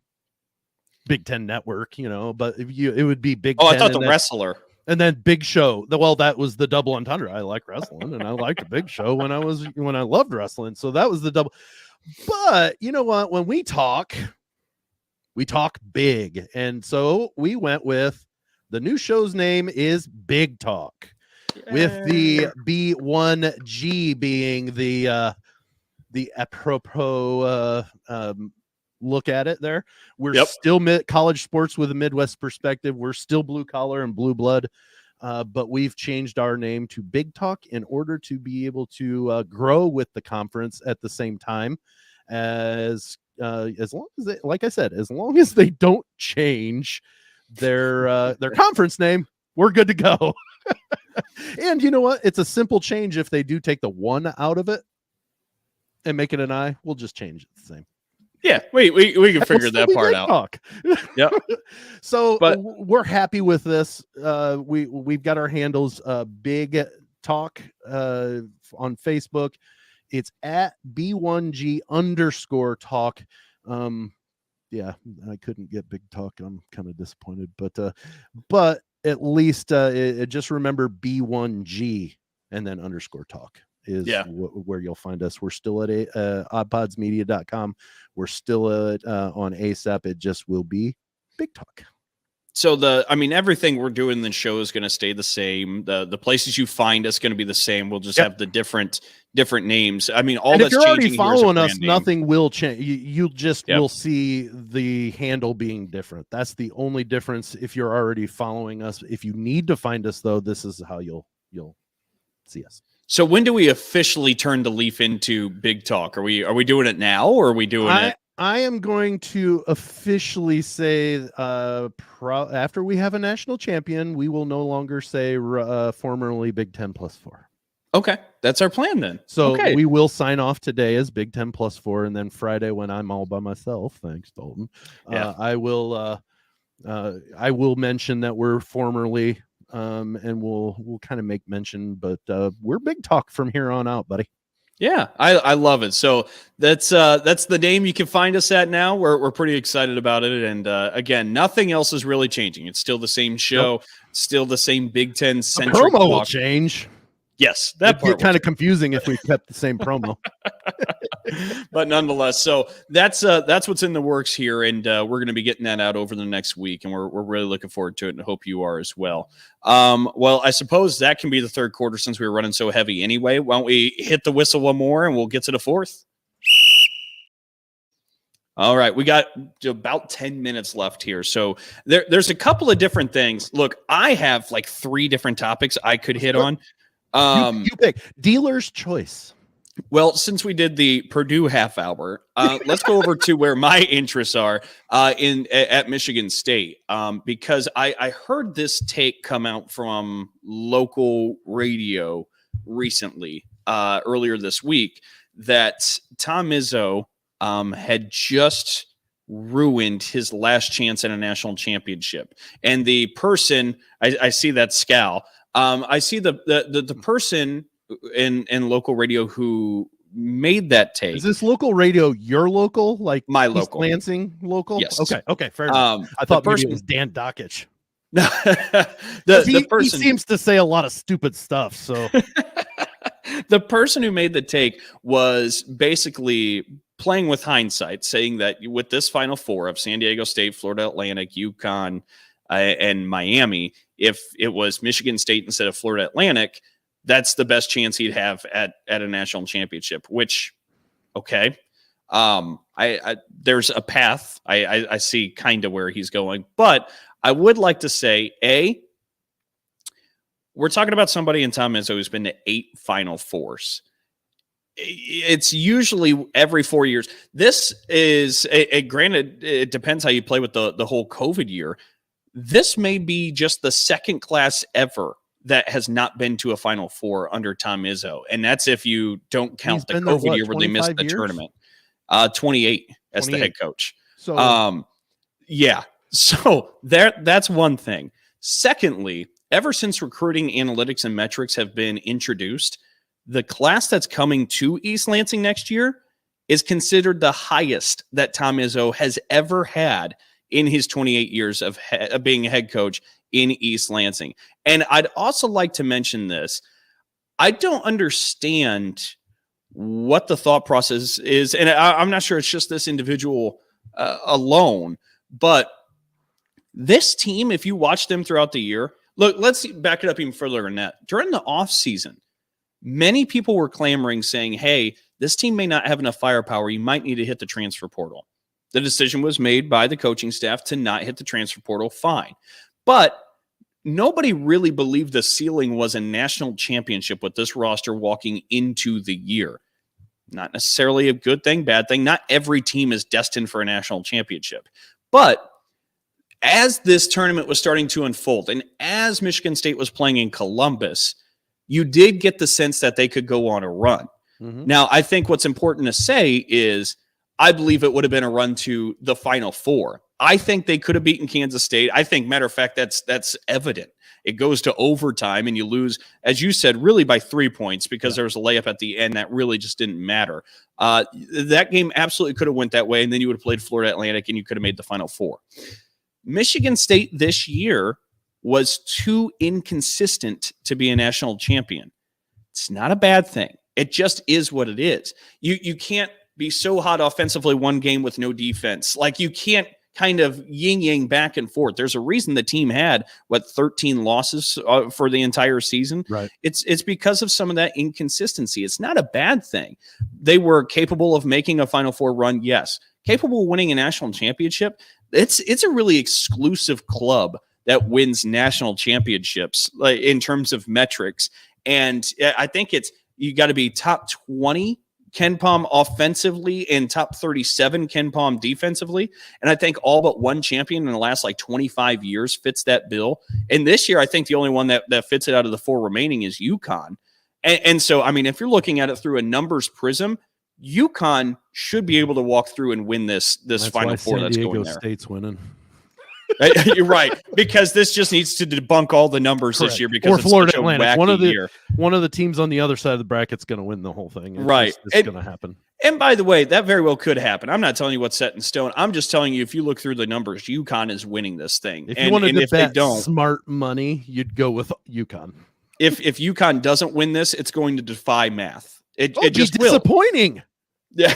Big Ten Network, but it would be Big Ten. I thought the wrestler. And then Big Show. Well, that was the double entendre. I like wrestling, and I liked Big Show when I loved wrestling. So that was the double. But you know what? When we talk big, and so we went with the new show's name is Big Talk, with the B1G being the apropos look at it there. We're still college sports with a Midwest perspective. We're still blue collar and blue blood, but we've changed our name to Big Talk in order to be able to grow with the conference at the same time, as long as they, like I said, as long as they don't change their conference name, we're good to go. And you know what? It's a simple change. If they do take the one out of it and make it an I, we'll just change it the same. Yeah, we can figure that part out. Yep. So we're happy with this. We've got our handles Big Talk on Facebook. It's at B1G_talk. Yeah, I couldn't get Big Talk. I'm kind of disappointed, but at least just remember B1G and then _talk is where you'll find us. We're still at oddpodsmedia.com. We're still at on ASAP. It just will be Big Talk. So everything we're doing in the show is going to stay the same. The places you find us going to be the same. We'll just have the different names. All and that's if you're already changing following us, name. nothing will change. You just will see the handle being different. That's the only difference. If you're already following us, if you need to find us though, this is how you'll see us. So when do we officially turn the leaf into Big Talk? Are we doing it now, or are we doing it? I am going to officially say after we have a national champion, we will no longer say formerly Big 10+4. Okay, that's our plan then. So we will sign off today as Big 10+4, and then Friday when I'm all by myself, thanks Dalton, I will mention that we're formerly. And we'll kind of make mention, but we're Big Talk from here on out, buddy. Yeah, I love it. So that's the name you can find us at now. We're pretty excited about it, and again, nothing else is really changing. It's still the same show, still the same Big Ten centric. The promo will change. Yes, that part kind of confusing if we kept the same promo. But nonetheless, so that's what's in the works here, and we're going to be getting that out over the next week, and we're really looking forward to it, and hope you are as well. Well, I suppose that can be the third quarter since we were running so heavy anyway. Why don't we hit the whistle one more, and we'll get to the fourth? All right, we got about 10 minutes left here. So there's a couple of different things. Look, I have like 3 different topics I could hit on. You pick. Dealer's choice. Well, since we did the Purdue half hour, let's go over to where my interests are at Michigan State, because I heard this take come out from local radio recently, earlier this week, that Tom Izzo had just ruined his last chance at a national championship. And the person, I see that scowl. I see the person in local radio who made that take. Is this local radio your local, like my East local Lansing local? Yes. Okay, fair enough. I thought maybe it was Dan Dockich. He seems to say a lot of stupid stuff. So the person who made the take was basically playing with hindsight, saying that with this Final Four of San Diego State, Florida Atlantic, UConn, and Miami, if it was Michigan State instead of Florida Atlantic, that's the best chance he'd have at a national championship, which, okay. There's a path. I see kind of where he's going, but I would like to say, we're talking about somebody in Tom Izzo who's been to 8 Final Fours. It's usually every 4 years. This is granted, it depends how you play with the whole COVID year. This may be just the second class ever that has not been to a Final Four under Tom Izzo. And that's if you don't count the COVID year where they missed the tournament. 28 as the head coach. So yeah. So that's one thing. Secondly, ever since recruiting analytics and metrics have been introduced, the class that's coming to East Lansing next year is considered the highest that Tom Izzo has ever had in his 28 years of being a head coach in East Lansing. And I'd also like to mention this. I don't understand what the thought process is. And I'm not sure it's just this individual alone, but this team, if you watch them throughout the year, look, let's back it up even further than that. During the offseason, many people were clamoring saying, hey, this team may not have enough firepower. You might need to hit the transfer portal. The decision was made by the coaching staff to not hit the transfer portal. Fine. But nobody really believed the ceiling was a national championship with this roster walking into the year. Not necessarily a good thing, bad thing. Not every team is destined for a national championship. But as this tournament was starting to unfold, and as Michigan State was playing in Columbus, you did get the sense that they could go on a run. Mm-hmm. Now, I think what's important to say is I believe it would have been a run to the Final Four. I think they could have beaten Kansas State. I think, matter of fact, that's evident. It goes to overtime, and you lose, as you said, really by 3 points because there was a layup at the end that really just didn't matter. That game absolutely could have went that way, and then you would have played Florida Atlantic, and you could have made the Final Four. Michigan State this year was too inconsistent to be a national champion. It's not a bad thing. It just is what it is. You can't be so hot offensively one game with no defense. Like, you can't kind of yin-yang back and forth. There's a reason the team had, 13 losses for the entire season. Right. It's because of some of that inconsistency. It's not a bad thing. They were capable of making a Final Four run, yes. Capable of winning a national championship. It's a really exclusive club that wins national championships, like, in terms of metrics. And I think you got to be top 20 KenPom offensively and top 37 KenPom defensively. And I think all but one champion in the last 25 years fits that bill. And this year, I think the only one that fits it out of the four remaining is UConn. And so, I mean, if you're looking at it through a numbers prism, UConn should be able to walk through and win this Final Four that's going there. State's winning. You're right, because this just needs to debunk all the numbers this year because or it's Florida such a Atlantic. wacky One of the teams on the other side of the bracket's going to win the whole thing. Right, it's going to happen. And by the way, that very well could happen. I'm not telling you what's set in stone. I'm just telling you, if you look through the numbers, UConn is winning this thing. If you wanted to bet smart money, you'd go with UConn. If UConn doesn't win this, it's going to defy math. It just disappointing. Will. Yeah.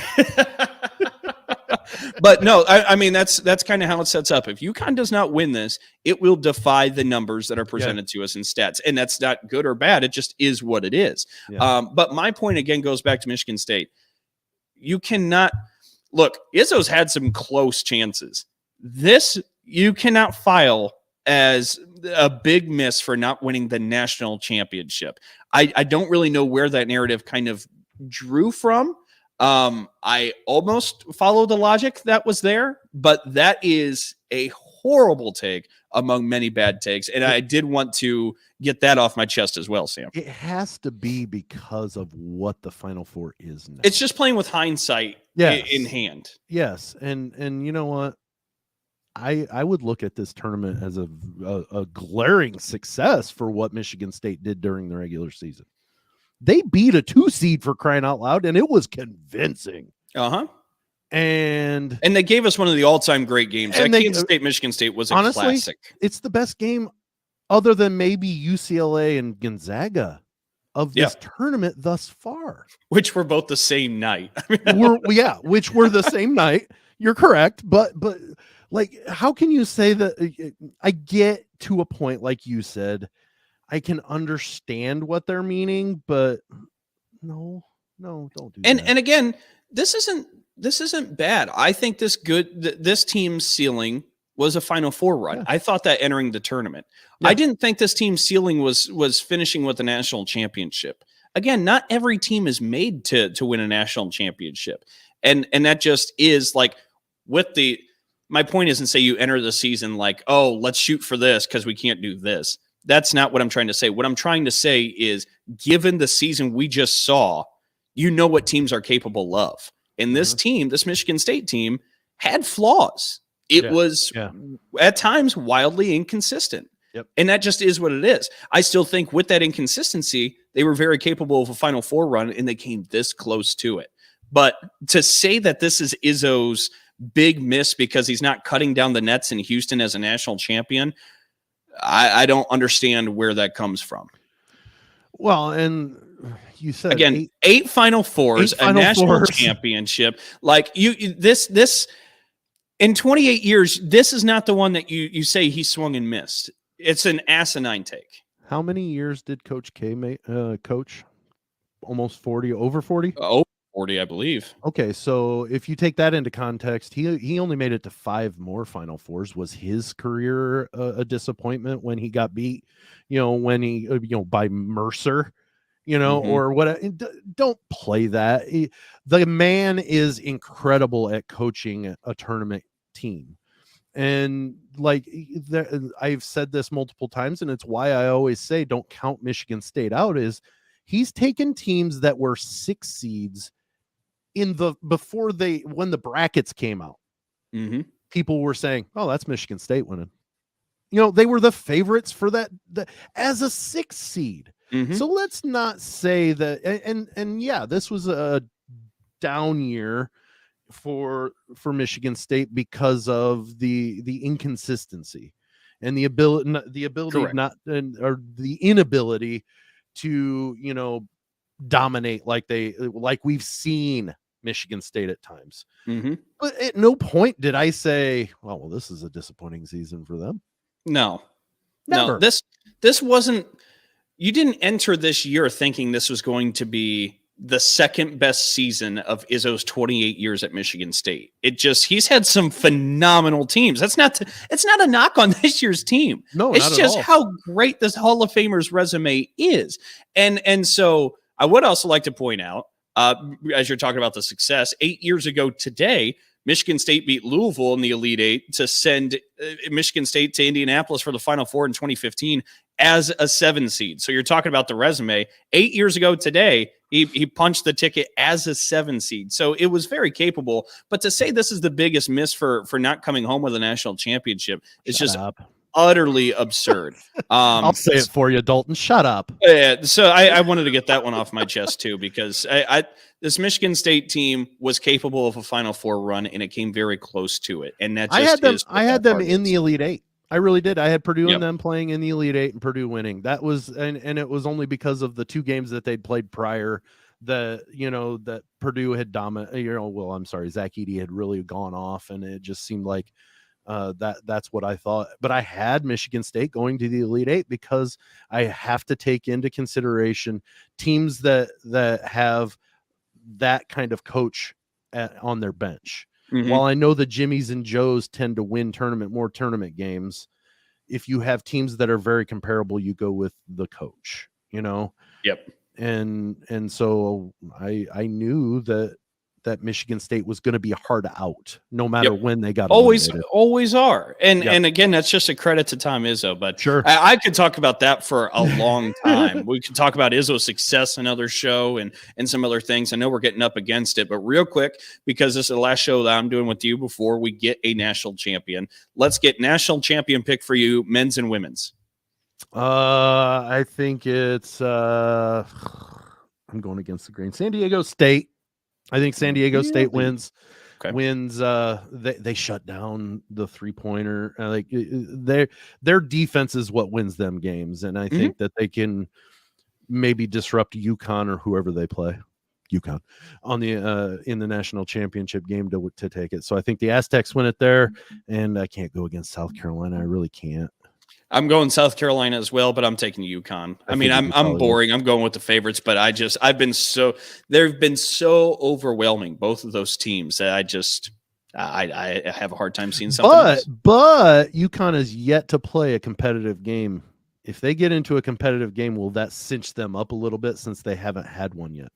But no, I mean, that's kind of how it sets up. If UConn does not win this, it will defy the numbers that are presented to us in stats. And that's not good or bad. It just is what it is. Yeah. But my point, again, goes back to Michigan State. You cannot – look, Izzo's had some close chances. This you cannot file as a big miss for not winning the national championship. I don't really know where that narrative kind of drew from. I almost follow the logic that was there, but that is a horrible take among many bad takes. And I did want to get that off my chest as well, Sam. It has to be because of what the Final Four is now. It's just playing with hindsight in hand. Yes. And you know what? I would look at this tournament as a glaring success for what Michigan State did during the regular season. They beat a 2 seed, for crying out loud, and it was convincing. Uh-huh. And they gave us one of the all-time great games. Kansas State, Michigan State was a classic. It's the best game other than maybe UCLA and Gonzaga of this tournament thus far. Which were both the same night. Which were the same night. You're correct. But like, how can you say that? I get to a point, like you said, I can understand what they're meaning, but no, don't do that. And again, this isn't bad. I think this team's ceiling was a Final Four run. Yeah. I thought that entering the tournament. Yeah. I didn't think this team's ceiling was finishing with a national championship. Again, not every team is made to win a national championship. And that just is like my point isn't say you enter the season like, oh, let's shoot for this because we can't do this. That's not what I'm trying to say. What I'm trying to say is, given the season we just saw, you know what teams are capable of. And this team, this Michigan State team, had flaws. It was at times wildly inconsistent. Yep. And that just is what it is. I still think with that inconsistency, they were very capable of a Final Four run, and they came this close to it. But to say that this is Izzo's big miss because he's not cutting down the nets in Houston as a national champion, I don't understand where that comes from. Well, and you said again, eight Final Fours, a national championship. Like this in 28 years, this is not the one that you say he swung and missed. It's an asinine take. How many years did Coach K coach? Almost 40, over 40? Over 40, I believe. Okay, so if you take that into context, he only made it to 5 more Final Fours. Was his career a disappointment when he got beat, when he, by Mercer, or what? Don't play that. The man is incredible at coaching a tournament team. And I've said this multiple times, and it's why I always say don't count Michigan State out, is he's taken teams that were 6 seeds when the brackets came out. Mm-hmm. People were saying, oh, that's Michigan State winning. They were the favorites for that as a 6 seed. Mm-hmm. So let's not say that. And yeah, this was a down year for Michigan State because of the inconsistency and the ability Correct. or the inability to dominate like we've seen Michigan State at times. Mm-hmm. But at no point did I say, well, this is a disappointing season for them. No. Never. No, this wasn't. You didn't enter this year thinking this was going to be the second best season of Izzo's 28 years at Michigan State. He's had some phenomenal teams. It's not a knock on this year's team. No, it's not just at all. how great this Hall of Famer's resume is. And so I would also like to point out, as you're talking about the success, 8 years ago today, Michigan State beat Louisville in the Elite Eight to send Michigan State to Indianapolis for the Final Four in 2015 as a 7 seed. So you're talking about the resume. 8 years ago today, he punched the ticket as a 7 seed. So it was very capable. But to say this is the biggest miss for not coming home with a national championship is just utterly absurd. I'll say it for you, Dalton. Shut up. So I wanted to get that one off my chest too, because this Michigan State team was capable of a Final Four run, and it came very close to it. And that just I had them in the Elite Eight. I really did. I had Purdue and them playing in the Elite Eight and Purdue winning. That was, and it was only because of the 2 games that they'd played prior that Purdue had dominated. I'm sorry, Zach Edey had really gone off, and it just seemed like that's what I thought. But I had Michigan State going to the Elite Eight because I have to take into consideration teams that have that kind of coach on their bench. Mm-hmm. While I know the Jimmies and Joes tend to win more tournament games, if you have teams that are very comparable, you go with the coach, Yep. And so I knew that Michigan State was going to be hard out no matter when they got always eliminated. are. And again, that's just a credit to Tom Izzo, but sure. I could talk about that for a long time. We could talk about Izzo's success, another show, and some other things. I know we're getting up against it, but real quick, because this is the last show that I'm doing with you before we get a national champion, let's get national champion pick for you, men's and women's. I think it's I'm going against the grain. San Diego State. I think San Diego State wins. They shut down the 3-pointer. Their defense is what wins them games, and I think that they can maybe disrupt UConn or whoever they play. UConn on the in the national championship game to take it. So I think the Aztecs win it there, and I can't go against South Carolina. I really can't. I'm going South Carolina as well, but I'm taking UConn. I'm boring. I'm going with the favorites, but they've been so overwhelming, both of those teams, that I have a hard time seeing something else. But UConn is yet to play a competitive game. If they get into a competitive game, will that cinch them up a little bit since they haven't had one yet?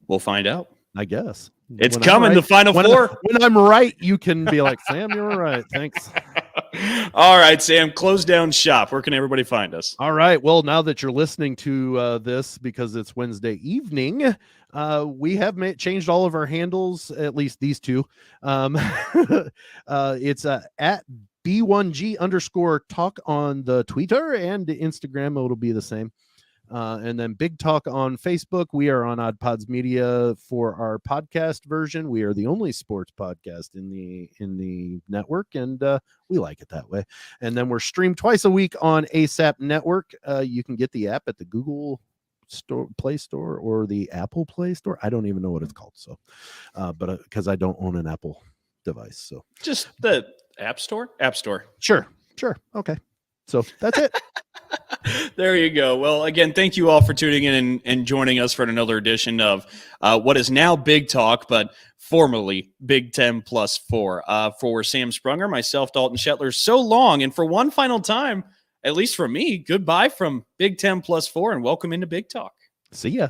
We'll find out. I guess. It's coming, the Final Four. When I'm right, you can be like, Sam, you're right. Thanks. All right, Sam, close down shop. Where can everybody find us? All right. Well, now that you're listening to this, because it's Wednesday evening, We have changed all of our handles, at least these two. It's at B1G_talk on the Twitter, and the Instagram. It'll be the same. And then Big Talk on Facebook. We are on Odd Pods Media for our podcast version. We are the only sports podcast in the network, and we like it that way. And then we're streamed twice a week on ASAP Network. You can get the app at the Google Play Store or the Apple Play Store. I don't even know what it's called. So, but because I don't own an Apple device, so just the App Store. Sure. Okay. So that's it. There you go. Well, again, thank you all for tuning in and joining us for another edition of what is now Big Talk, but formerly Big 10+4. For Sam Sprunger, myself, Dalton Shetler, so long. And for one final time, at least for me, goodbye from Big 10+4 and welcome into Big Talk. See ya.